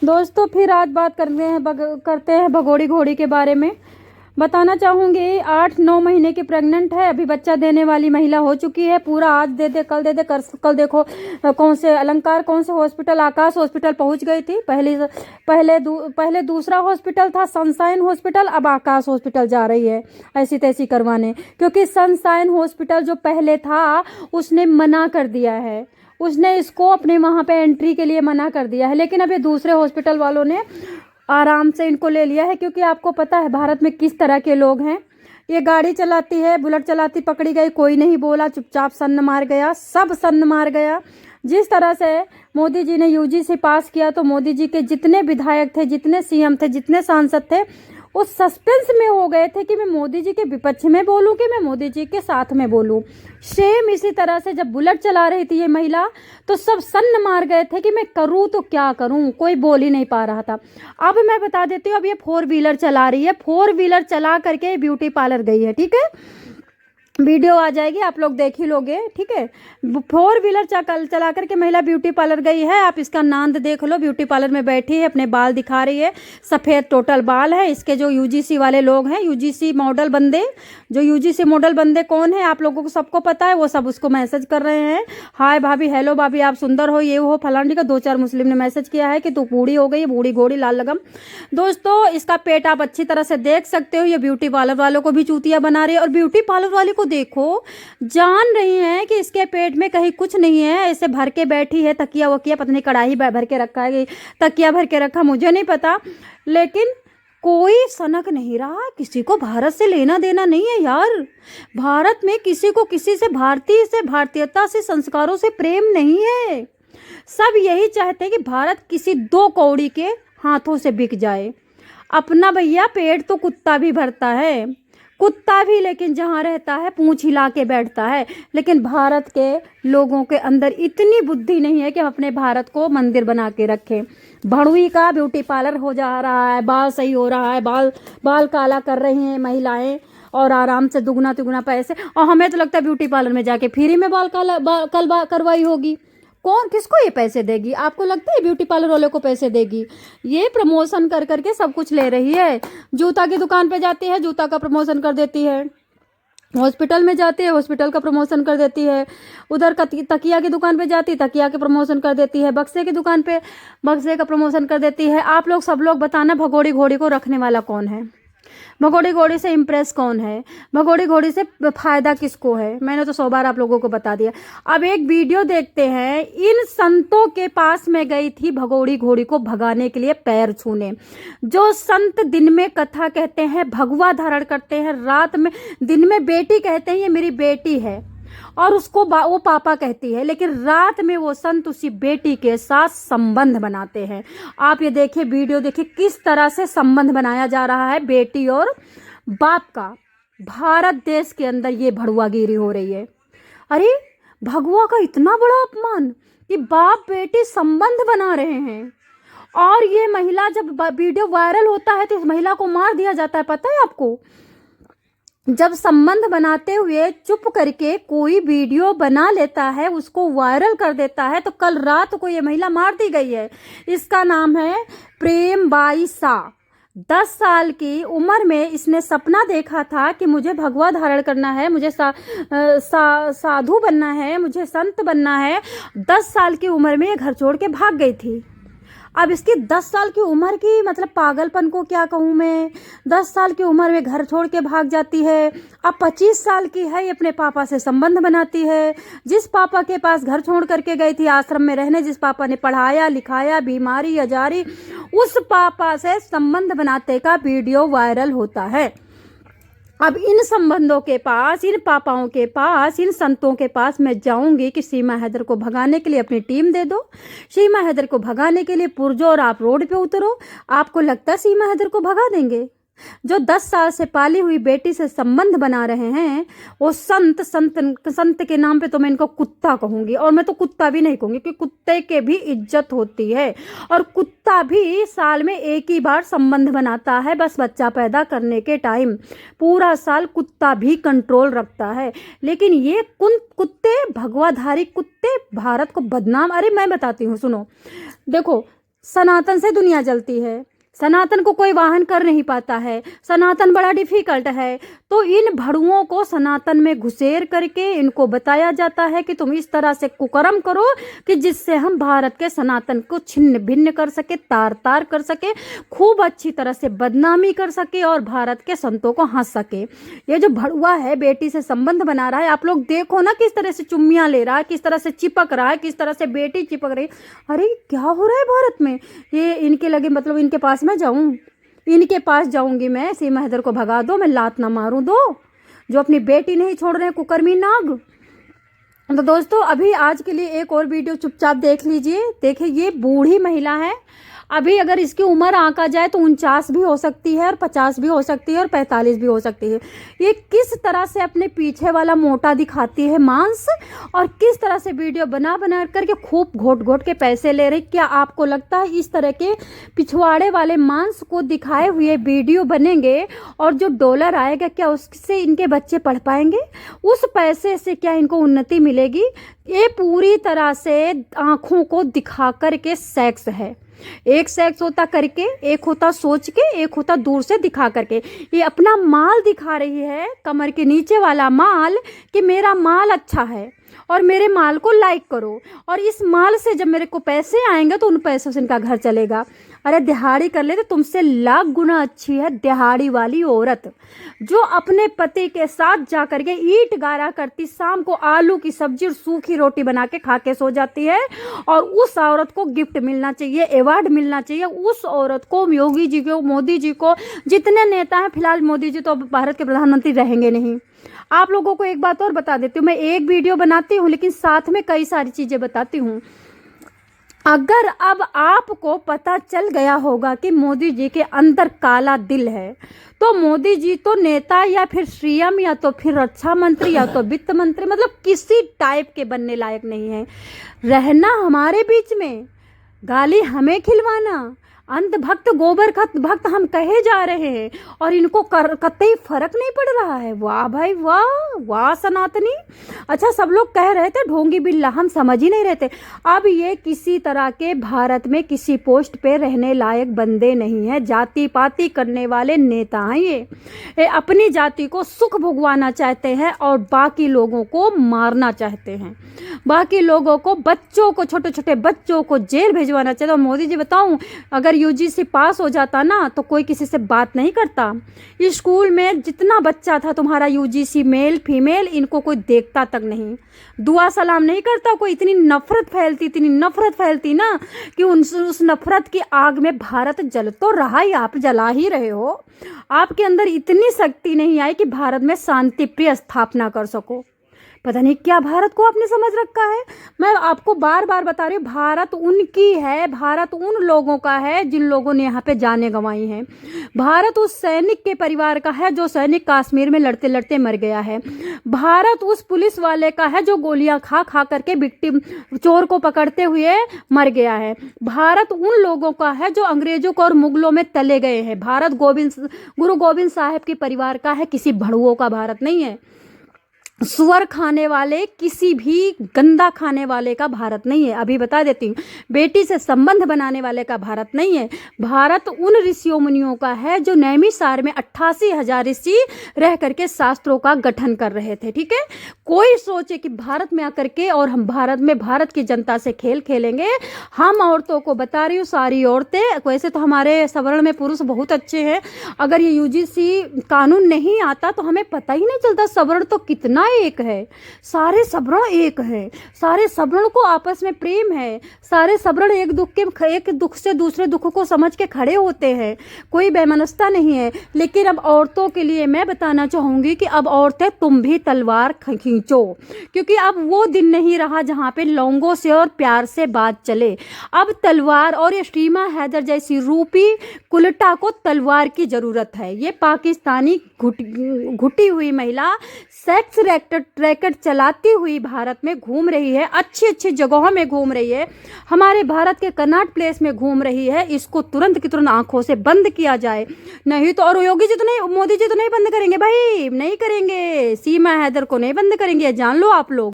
दोस्तों फिर आज बात करते हैं भगोड़ी घोड़ी के बारे में। बताना चाहूँगी 8-9 महीने की प्रेग्नेंट है, अभी बच्चा देने वाली महिला हो चुकी है। पूरा आज दे दे कल दे दे कल देखो कौन से अलंकार कौन से हॉस्पिटल आकाश हॉस्पिटल पहुंच गई थी। पहले दूसरा हॉस्पिटल था सनशाइन हॉस्पिटल, अब आकाश हॉस्पिटल जा रही है ऐसी तैसी करवाने, क्योंकि सनशाइन हॉस्पिटल जो पहले था उसने मना कर दिया है, उसने इसको अपने वहाँ पे एंट्री के लिए मना कर दिया है। लेकिन अब ये दूसरे हॉस्पिटल वालों ने आराम से इनको ले लिया है, क्योंकि आपको पता है भारत में किस तरह के लोग हैं। ये गाड़ी चलाती है, बुलेट चलाती पकड़ी गई, कोई नहीं बोला, चुपचाप सन्न मार गया, सब सन्न मार गया। जिस तरह से मोदी जी ने यूजीसी पास किया तो मोदी जी के जितने विधायक थे, जितने सीएम थे, जितने सांसद थे, उस सस्पेंस में हो गए थे कि मैं मोदी जी के विपक्ष में बोलूं कि मैं मोदी जी के साथ में बोलूं। सेम इसी तरह से जब बुलेट चला रही थी ये महिला तो सब सन्न मार गए थे कि मैं करूं तो क्या करूं, कोई बोल ही नहीं पा रहा था। अब मैं बता देती हूँ, अब ये 4 व्हीलर चला रही है, 4 व्हीलर चला करके ब्यूटी पार्लर गई है। ठीक है, वीडियो आ जाएगी, आप लोग देख ही लोगे। ठीक है, 4 व्हीलर चला करके महिला ब्यूटी पार्लर गई है। आप इसका नांद देख लो, ब्यूटी पार्लर में बैठी है, अपने बाल दिखा रही है, सफ़ेद टोटल बाल है। इसके जो यूजीसी वाले लोग हैं, यूजीसी मॉडल बंदे, जो यूजीसी मॉडल बंदे कौन है आप लोगों को सबको पता है, वो सब उसको मैसेज कर रहे हैं, हाय भाभी, हेलो भाभी, आप सुंदर हो, ये हो फलानी का। 2-4 मुस्लिम ने मैसेज किया है कि तू बूढ़ी हो गई, बूढ़ी घोड़ी लाल लगम। दोस्तों इसका पेट आप अच्छी तरह से देख सकते हो, ये ब्यूटी पार्लर वालों को भी चूतिया बना रही है। और ब्यूटी पार्लर वाली को देखो, जान रही हैं कि इसके पेट में कहीं कुछ नहीं है, ऐसे भर के बैठी है, तकिया वकिया पता नहीं कढ़ाई भर के रखा है, तकिया भर के रखा, मुझे नहीं पता, लेकिन कोई सनक नहीं रहा। किसी को भारत से लेना देना नहीं है यार। भारत में किसी को किसी से, भारतीय से, भारतीयता से, संस्कारों से प्रेम नहीं है। सब यही चाहते हैं कि भारत किसी 2 कौड़ी के हाथों से बिक जाए। अपना भैया पेट तो कुत्ता भी भरता है, कुत्ता भी, लेकिन जहाँ रहता है पूंछ हिला के बैठता है। लेकिन भारत के लोगों के अंदर इतनी बुद्धि नहीं है कि हम अपने भारत को मंदिर बना के रखें। भड़ुई का ब्यूटी पार्लर हो जा रहा है, बाल सही हो रहा है, बाल काला कर रही हैं महिलाएं, और आराम से दुगना तिगुना पैसे। और हमें तो लगता है ब्यूटी पार्लर में जाके फ्री में बाल करवाई होगी। कौन किसको ये पैसे देगी? आपको लगता है ब्यूटी पार्लर वाले को पैसे देगी? ये प्रमोशन कर करके सब कुछ ले रही है। जूता की दुकान पे जाती है, जूता का प्रमोशन कर देती है, हॉस्पिटल में जाती है, हॉस्पिटल का प्रमोशन कर देती है, उधर तकिया की दुकान पे जाती है, तकिया के प्रमोशन कर देती है, बक्से की दुकान पे बक्से का प्रमोशन कर देती है। आप लोग सब लोग बताना, भगोड़ी घोड़ी को रखने वाला कौन है? भगोड़ी घोड़ी से इम्प्रेस कौन है? भगोड़ी घोड़ी से फायदा किसको है? मैंने तो 100 बार आप लोगों को बता दिया। अब एक वीडियो देखते हैं। इन संतों के पास में गई थी भगोड़ी घोड़ी को भगाने के लिए, पैर छूने। जो संत दिन में कथा कहते हैं, भगवा धारण करते हैं, रात में, दिन में बेटी कहते हैं ये मेरी बेटी है, और उसको वो पापा कहती है, लेकिन रात में वो संत उसी बेटी के साथ संबंध बनाते हैं। आप ये देखिए, वीडियो देखिए, किस तरह से संबंध बनाया जा रहा है बेटी और बाप का। भारत देश के अंदर ये भड़ुआगिरी हो रही है। अरे भगवा का इतना बड़ा अपमान कि बाप बेटी संबंध बना रहे हैं, और ये महिला, जब वीडियो वायरल होता है तो इस महिला को मार दिया जाता है। पता है आपको? जब संबंध बनाते हुए चुप करके कोई वीडियो बना लेता है, उसको वायरल कर देता है, तो कल रात को ये महिला मार दी गई है। इसका नाम है प्रेम बाई शाह। 10 साल की उम्र में इसने सपना देखा था कि मुझे भगवा धारण करना है, मुझे साधु बनना है, मुझे संत बनना है। 10 साल की उम्र में ये घर छोड़ के भाग गई थी। अब इसकी 10 साल की उम्र की, मतलब पागलपन को क्या कहूँ मैं, 10 साल की उम्र में घर छोड़ के भाग जाती है। अब 25 साल की है, ये अपने पापा से संबंध बनाती है। जिस पापा के पास घर छोड़ करके गई थी आश्रम में रहने, जिस पापा ने पढ़ाया लिखाया, बीमारी अजारी, उस पापा से संबंध बनाते का वीडियो वायरल होता है। अब इन संबंधों के पास, इन पापाओं के पास, इन संतों के पास मैं जाऊंगी कि सीमा हैदर को भगाने के लिए अपनी टीम दे दो, सीमा हैदर को भगाने के लिए पुरजो और आप रोड पे उतरो। आपको लगता है सीमा हैदर को भगा देंगे? जो 10 साल से पाली हुई बेटी से संबंध बना रहे हैं, वो संत के नाम पे तो मैं इनको कुत्ता कहूंगी, और मैं तो कुत्ता भी नहीं कहूंगी, क्योंकि कुत्ते के भी इज्जत होती है, और कुत्ता भी साल में एक ही बार संबंध बनाता है, बस बच्चा पैदा करने के टाइम। पूरा साल कुत्ता भी कंट्रोल रखता है। लेकिन ये कुत्ते, भगवाधारी कुत्ते भारत को बदनाम। अरे मैं बताती हूँ, सुनो, देखो, सनातन से दुनिया जलती है, सनातन को कोई वाहन कर नहीं पाता है, सनातन बड़ा डिफिकल्ट है। तो इन भड़ुओं को सनातन में घुसेर करके इनको बताया जाता है कि तुम इस तरह से कुकर्म करो कि जिससे हम भारत के सनातन को छिन्न भिन्न कर सके, तार तार कर सके, खूब अच्छी तरह से बदनामी कर सके और भारत के संतों को हंस सके। ये जो भड़ुआ है बेटी से संबंध बना रहा है, आप लोग देखो ना किस तरह से चुम्मियां ले रहा है, किस तरह से चिपक रहा है, किस तरह से बेटी चिपक रही। अरे क्या हो रहा है भारत में? ये इनके लगे मतलब इनके पास मैं जाऊं, इनके पास जाऊंगी मैं, सीमा हैदर को भगा दो, मैं लात ना मारूं दो, जो अपनी बेटी नहीं छोड़ रहे हैं कुकर्मी नाग। तो दोस्तों अभी आज के लिए एक और वीडियो चुपचाप देख लीजिए। देखिए ये बूढ़ी महिला है, अभी अगर इसकी उम्र आंका जाए तो 49 भी हो सकती है और 50 भी हो सकती है और 45 भी हो सकती है। ये किस तरह से अपने पीछे वाला मोटा दिखाती है मांस, और किस तरह से वीडियो बना बना करके खूब घोट घोट के पैसे ले रही। क्या आपको लगता है इस तरह के पिछवाड़े वाले मांस को दिखाए हुए वीडियो बनेंगे और जो डॉलर आएगा क्या उससे इनके बच्चे पढ़ पाएंगे? उस पैसे से क्या इनको उन्नति मिलेगी? ये पूरी तरह से आंखों को दिखा करके सेक्स है। एक सेक्स होता करके, एक होता सोच के, एक होता दूर से दिखा करके। ये अपना माल दिखा रही है, कमर के नीचे वाला माल, कि मेरा माल अच्छा है और मेरे माल को लाइक करो, और इस माल से जब मेरे को पैसे आएंगे तो उन पैसों से इनका घर चलेगा। अरे दिहाड़ी कर ले तो तुमसे लाख गुना अच्छी है दिहाड़ी वाली औरत, जो अपने पति के साथ जा करके ईंट गारा करती, शाम को आलू की सब्जी और सूखी रोटी बना के खा के सो जाती है। और उस औरत को गिफ्ट मिलना चाहिए, अवार्ड मिलना चाहिए उस औरत को, योगी जी को, मोदी जी को, जितने नेता हैं। फिलहाल मोदी जी तो भारत के प्रधानमंत्री रहेंगे नहीं। आप लोगों को एक बात और बता देती हूँ, मैं एक वीडियो बनाती हूँ लेकिन साथ में कई सारी चीजें बताती हूँ। अगर अब आपको पता चल गया होगा कि मोदी जी के अंदर काला दिल है, तो मोदी जी तो नेता या फिर सीएम या तो फिर रक्षा मंत्री या तो वित्त मंत्री, मतलब किसी टाइप के बनने लायक नहीं है। रहना हमारे बीच में, गाली हमें खिलवाना, अंध भक्त गोबर खत भक्त हम कहे जा रहे हैं, और इनको कतई फर्क नहीं पड़ रहा है। वाह भाई वाह, वाह सनातनी। अच्छा सब लोग कह रहे थे ढोंगी बिल्ला, हम समझ ही नहीं रहते। अब ये किसी तरह के भारत में किसी पोस्ट पे रहने लायक बंदे नहीं है, जाति पाति करने वाले नेता हैं ये अपनी जाति को सुख भुगवाना चाहते हैं और बाकी लोगों को मारना चाहते हैं, बाकी लोगों को, बच्चों को, छोटे छोटे बच्चों को जेल भिजवाना चाहते। और मोदी जी बताऊं, अगर यूजीसी पास हो जाता ना तो कोई किसी से बात नहीं करता। इस स्कूल में जितना बच्चा था तुम्हारा यूजीसी, मेल फीमेल, इनको कोई देखता तक नहीं, दुआ सलाम नहीं करता कोई। इतनी नफरत फैलती, इतनी नफरत फैलती ना कि उस नफरत की आग में भारत जल तो रहा ही, आप जला ही रहे हो। आपके अंदर इतनी शक्ति नहीं आई कि भारत में शांति प्रिय स्थापना कर सको। पता नहीं क्या भारत को आपने समझ रखा है। मैं आपको बार बार बता रही हूँ, भारत उनकी है, भारत उन लोगों का है जिन लोगों ने यहाँ पे जानें गंवाई हैं। भारत उस सैनिक के परिवार का है जो सैनिक कश्मीर में लड़ते लड़ते मर गया है। भारत उस पुलिस वाले का है जो गोलियां खा खा करके विक्टिम, चोर को पकड़ते हुए मर गया है। भारत उन लोगों का है जो अंग्रेजों को और मुगलों में तले गए हैं। भारत गुरु गोविंद साहब के परिवार का है, किसी भड़ुओं का भारत नहीं है। सुअर खाने वाले, किसी भी गंदा खाने वाले का भारत नहीं है। अभी बता देती हूँ, बेटी से संबंध बनाने वाले का भारत नहीं है। भारत उन ऋषियों मुनियों का है जो नैमिषारण्य में 88,000 ऋषि रह करके शास्त्रों का गठन कर रहे थे। ठीक है, कोई सोचे कि भारत में आकर के और हम भारत में भारत की जनता से खेल खेलेंगे। हम औरतों को बता रही हूँ, सारी औरतें, वैसे तो हमारे सवर्ण में पुरुष बहुत अच्छे हैं। अगर ये यूजीसी कानून नहीं आता तो हमें पता ही नहीं चलता सवर्ण तो कितना एक है। सारे सवर्ण एक है, सारे सवर्ण को आपस में प्रेम है, सारे सवर्ण एक दुख से दूसरे दुख को समझ के खड़े होते हैं, कोई बेमनस्ता नहीं है। लेकिन अब औरतों के लिए मैं बताना चाहूंगी कि अब औरतें तुम भी तलवार खींचो, क्योंकि अब वो दिन नहीं रहा जहां पे लौंगों से और प्यार से बात चले। अब तलवार, और ये सीमा हैदर जैसी रूपी कुलटा को तलवार की जरूरत है। ये पाकिस्तानी घुटी हुई महिला सेक्स रैकेट चलाती हुई भारत में घूम रही है, अच्छी अच्छी जगहों में घूम रही है, हमारे भारत के कनॉट प्लेस में घूम रही है। इसको तुरंत की तुरंत आंखों से बंद किया जाए, नहीं तो, और योगी जी तो नहीं, मोदी जी तो नहीं बंद करेंगे भाई, नहीं करेंगे, सीमा हैदर को नहीं बंद करेंगे, जान लो आप लोग।